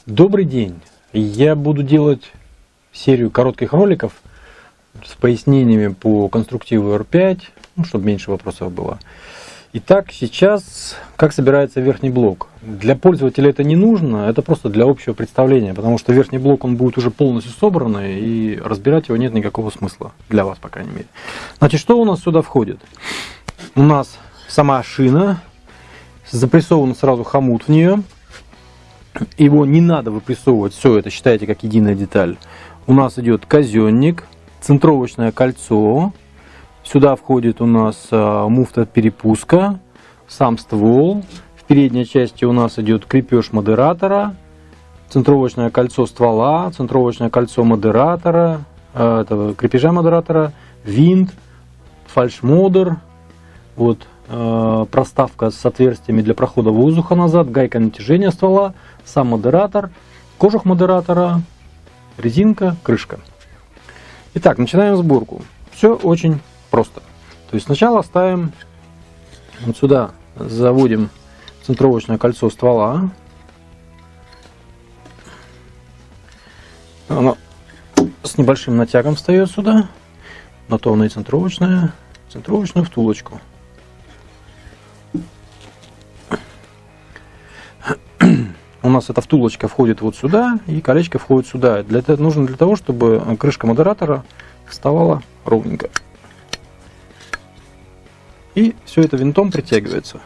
Добрый день! Я буду делать серию коротких роликов с пояснениями по конструктиву R5, чтобы меньше вопросов было. Итак, сейчас как собирается верхний блок. Для пользователя это не нужно, это просто для общего представления, потому что верхний блок он будет уже полностью собранный, и разбирать его нет никакого смысла, для вас, по крайней мере. Значит, что у нас сюда входит? У нас сама шина, запрессован сразу хомут в нее. Его не надо выпрессовывать, все это считайте как единая деталь. У нас идет казенник, центровочное кольцо. Сюда входит у нас муфта перепуска, сам ствол. В передней части у нас идет крепеж модератора, центровочное кольцо ствола, центровочное кольцо модератора, крепежа модератора, винт, фальшмодер. Вот, проставка с отверстиями для прохода воздуха назад, гайка натяжения ствола, сам модератор, кожух модератора, резинка, крышка. Итак, начинаем сборку. Все очень просто. То есть сначала ставим вот сюда, заводим центровочное кольцо ствола. Оно с небольшим натягом встает сюда, на то оно и центровочное, центровочную втулочку. У нас эта втулочка входит вот сюда, и колечко входит сюда. Это нужно для того, чтобы крышка модератора вставала ровненько. И все это винтом притягивается.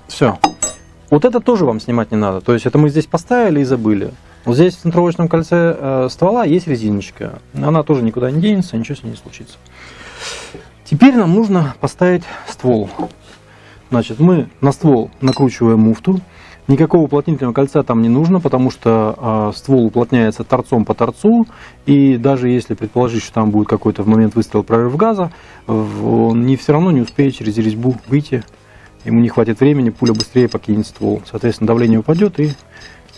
Все. Вот это тоже вам снимать не надо. То есть это мы здесь поставили и забыли. Вот здесь в центровочном кольце ствола есть резиночка. Она тоже никуда не денется, ничего с ней не случится. Теперь нам нужно поставить ствол. Значит, мы на ствол накручиваем муфту. Никакого уплотнительного кольца там не нужно, потому что ствол уплотняется торцом по торцу. И даже если предположить, что там будет какой-то в момент выстрела прорыв газа, он все равно не успеет через резьбу выйти. Ему не хватит времени, пуля быстрее покинет ствол. Соответственно, давление упадет и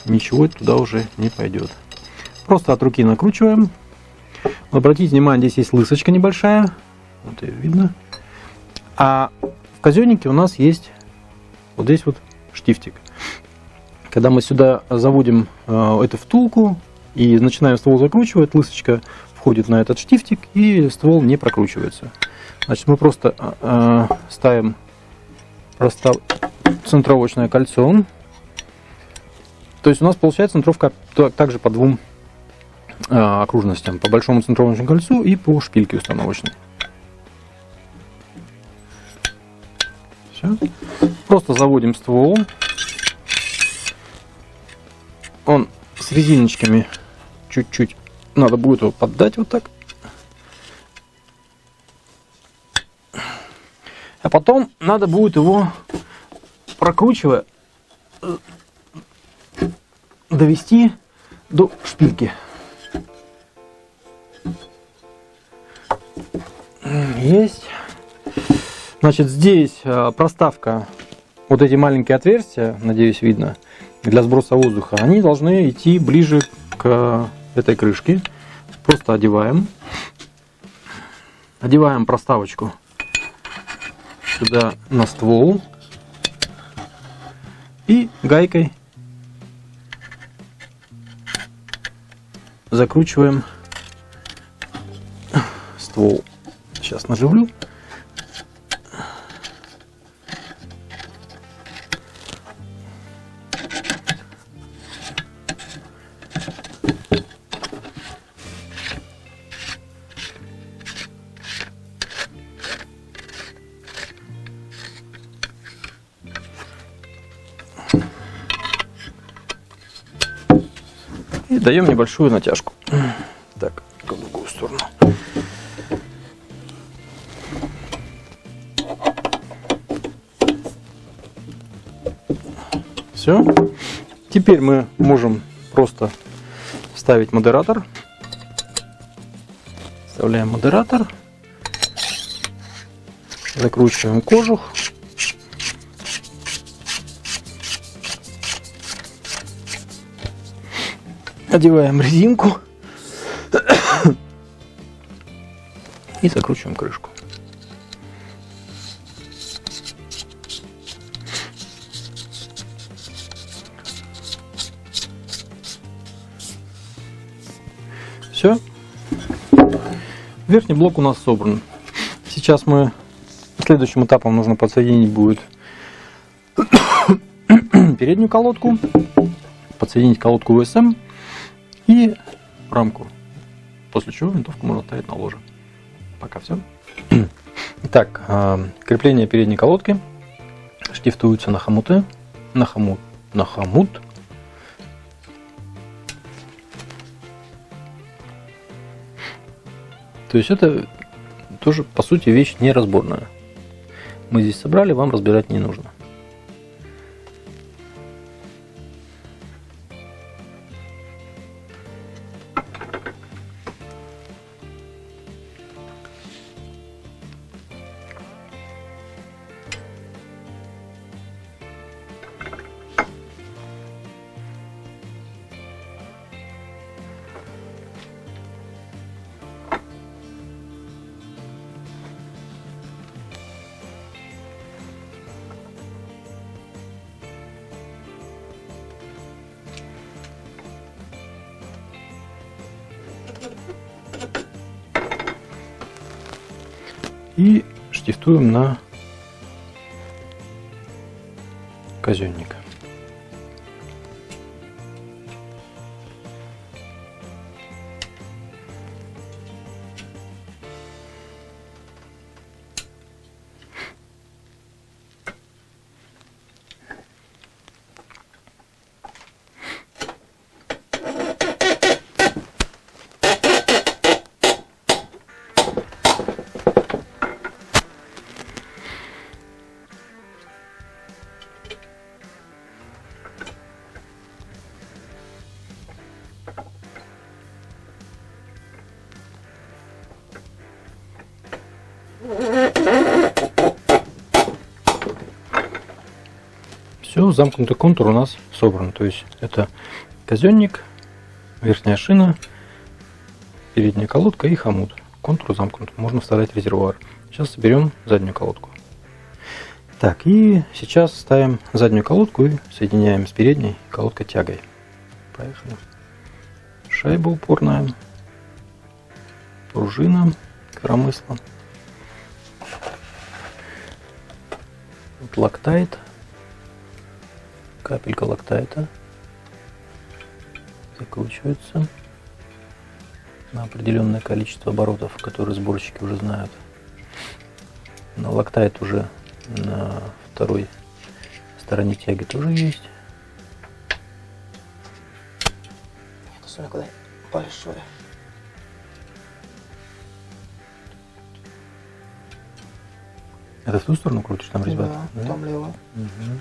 ничего туда уже не пойдет. Просто от руки накручиваем. Обратите внимание, здесь есть лысочка небольшая. Вот ее видно. А в казеннике у нас есть вот здесь вот штифтик. Когда мы сюда заводим эту втулку и начинаем ствол закручивать, лысочка входит на этот штифтик и ствол не прокручивается. Значит, мы просто ставим центровочное кольцо. То есть у нас получается центровка также по двум окружностям. По большому центровочному кольцу и по шпильке установочной. Все. Просто заводим ствол. Он с резиночками чуть-чуть надо будет его поддать вот так. А потом надо будет его, прокручивая, довести до шпильки. Есть. Значит, здесь проставка, вот эти маленькие отверстия, надеюсь, видно, для сброса воздуха, они должны идти ближе к этой крышке. Просто одеваем проставочку сюда на ствол и гайкой закручиваем ствол. Сейчас наживлю. И даем небольшую натяжку. Так, в другую сторону. Все. Теперь мы можем просто ставить модератор. Вставляем модератор. Закручиваем кожух. Одеваем резинку и закручиваем крышку. Все. Верхний блок у нас собран. Сейчас следующим этапом нужно подсоединить будет переднюю колодку, подсоединить колодку УСМ и рамку. После чего винтовку можно ставить на ложе. Пока все. Итак, крепление передней колодки штифтуется на хомуты, на хомут. То есть это тоже, по сути, вещь неразборная. Мы здесь собрали, вам разбирать не нужно. И штифтуем на казённик. Все, замкнутый контур у нас собран. То есть это казённик, верхняя шина, передняя колодка и хомут. Контур замкнут. Можно вставлять резервуар. Сейчас соберем заднюю колодку. Так, и сейчас ставим заднюю колодку и соединяем с передней колодкой тягой. Поехали. Шайба упорная, пружина коромысла, локтайт, капелька локтайта закручивается на определенное количество оборотов, которые сборщики уже знают. Но локтайт уже на второй стороне тяги тоже есть. Это смотри, куда большое. Это в ту сторону крутишь, там резьба? Да, там лево. Угу.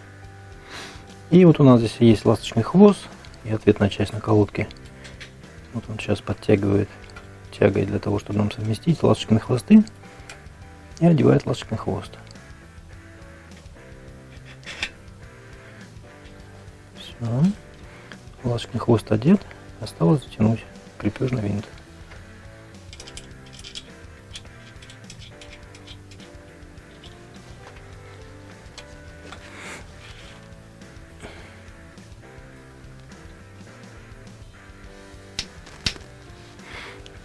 И вот у нас здесь есть ласточный хвост и ответная часть на колодке. Вот он сейчас подтягивает тягой для того, чтобы нам совместить ласточные хвосты, и одевает ласточный хвост. Все. Ласточный хвост одет. Осталось затянуть крепежный винт.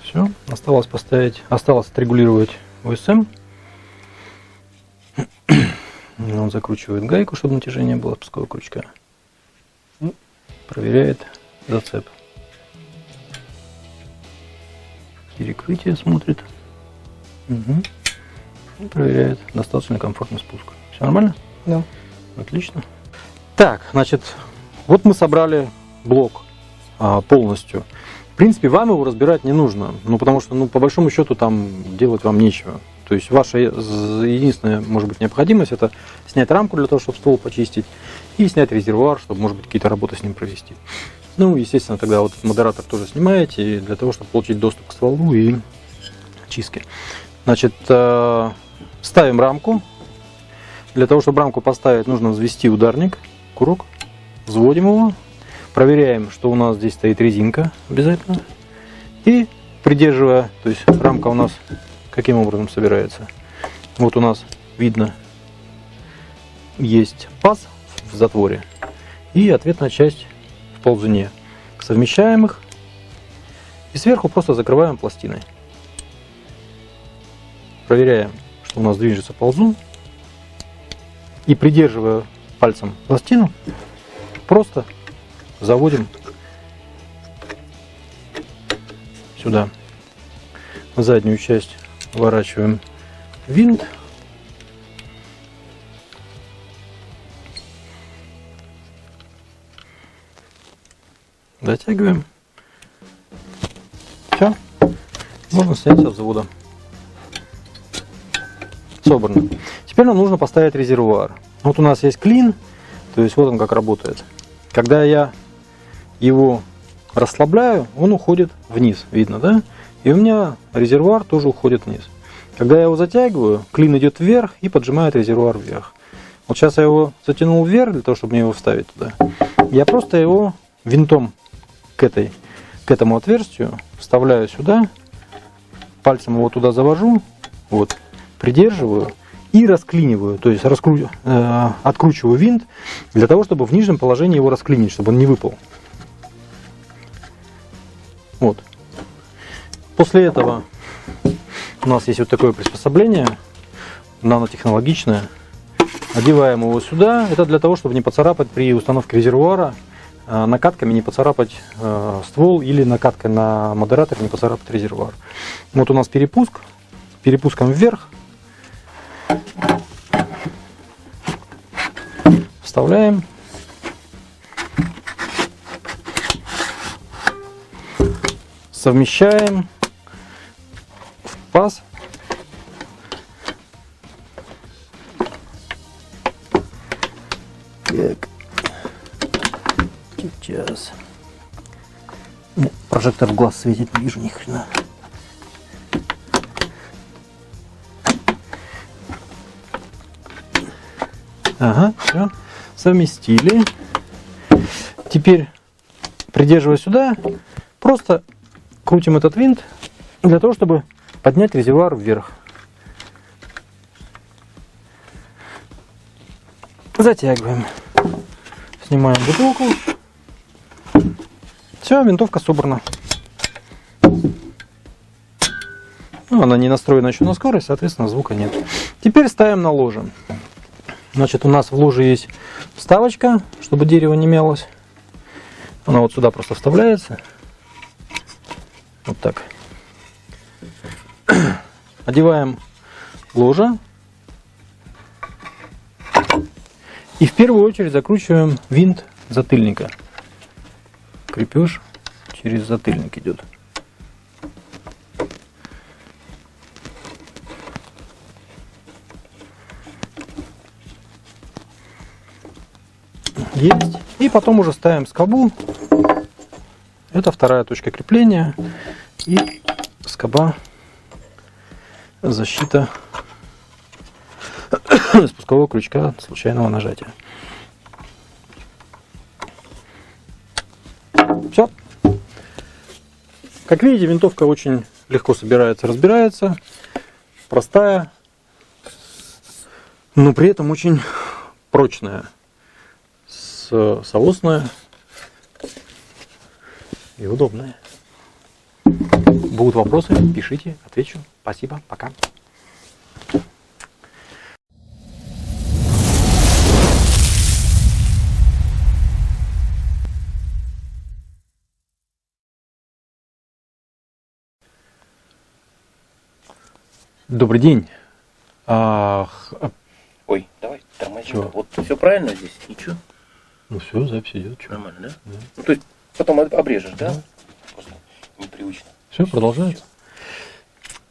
Все, осталось отрегулировать УСМ. Он закручивает гайку, чтобы натяжение было, спусковая крючка. Проверяет зацеп. Перекрытие смотрит. Угу. И проверяет, достаточно комфортный спуск. Все нормально? Да. Отлично. Так, значит, вот мы собрали блок полностью. В принципе, вам его разбирать не нужно, потому что, по большому счету, там делать вам нечего. То есть ваша единственная, может быть, необходимость — это снять рамку для того, чтобы ствол почистить, и снять резервуар, чтобы, может быть, какие-то работы с ним провести. Естественно, тогда вот модератор тоже снимаете для того, чтобы получить доступ к стволу и чистке. Значит, ставим рамку. Для того, чтобы рамку поставить, нужно взвести ударник, курок, взводим его. Проверяем, что у нас здесь стоит резинка обязательно. И придерживая, то есть рамка у нас каким образом собирается. Вот у нас видно, есть паз в затворе и ответная часть в ползуне. Совмещаем их и сверху просто закрываем пластиной. Проверяем, что у нас движется ползун. И придерживая пальцем пластину, просто заводим сюда. В заднюю часть вворачиваем винт. Дотягиваем. Все. Можно снять со взвода. Собрано. Теперь нам нужно поставить резервуар. Вот у нас есть клин, то есть вот он как работает. Когда я его расслабляю, он уходит вниз, видно, да? И у меня резервуар тоже уходит вниз. Когда я его затягиваю, клин идет вверх и поджимает резервуар вверх. Вот сейчас я его затянул вверх для того, чтобы мне его вставить туда. Я просто его винтом к этому отверстию вставляю сюда, пальцем его туда завожу, вот, придерживаю и расклиниваю, то есть откручиваю винт для того, чтобы в нижнем положении его расклинить, чтобы он не выпал. Вот. После этого у нас есть вот такое приспособление, нанотехнологичное. Одеваем его сюда. Это для того, чтобы не поцарапать при установке резервуара, накатками не поцарапать ствол или накаткой на модераторе не поцарапать резервуар. Вот у нас перепуск. Перепуском вверх. Вставляем. Совмещаем в паз. Так. Сейчас. Прожектор в глаз светит, не вижу ни хрена. Ага, все. Совместили. Теперь, придерживая сюда, просто крутим этот винт для того, чтобы поднять резервуар вверх. Затягиваем. Снимаем бутылку. Все, винтовка собрана. Ну, она не настроена еще на скорость, соответственно, звука нет. Теперь ставим на ложе. Значит, у нас в ложе есть вставочка, чтобы дерево не мялось. Она вот сюда просто вставляется. Вот так. Одеваем ложе. И в первую очередь закручиваем винт затыльника. Крепеж через затыльник идет. Есть. И потом уже ставим скобу. Это вторая точка крепления. И скоба, защита спускового крючка от случайного нажатия. Все. Как видите, винтовка очень легко собирается, разбирается. Простая, но при этом очень прочная. Соосная и удобная. Будут вопросы, пишите, отвечу. Спасибо, пока. Добрый день. Ой, давай, тормози. Вот все правильно здесь? Ничего? Ну все, запись идет. Нормально, да? Да. Ну, то есть потом обрежешь, да? Просто непривычно. Все, продолжается.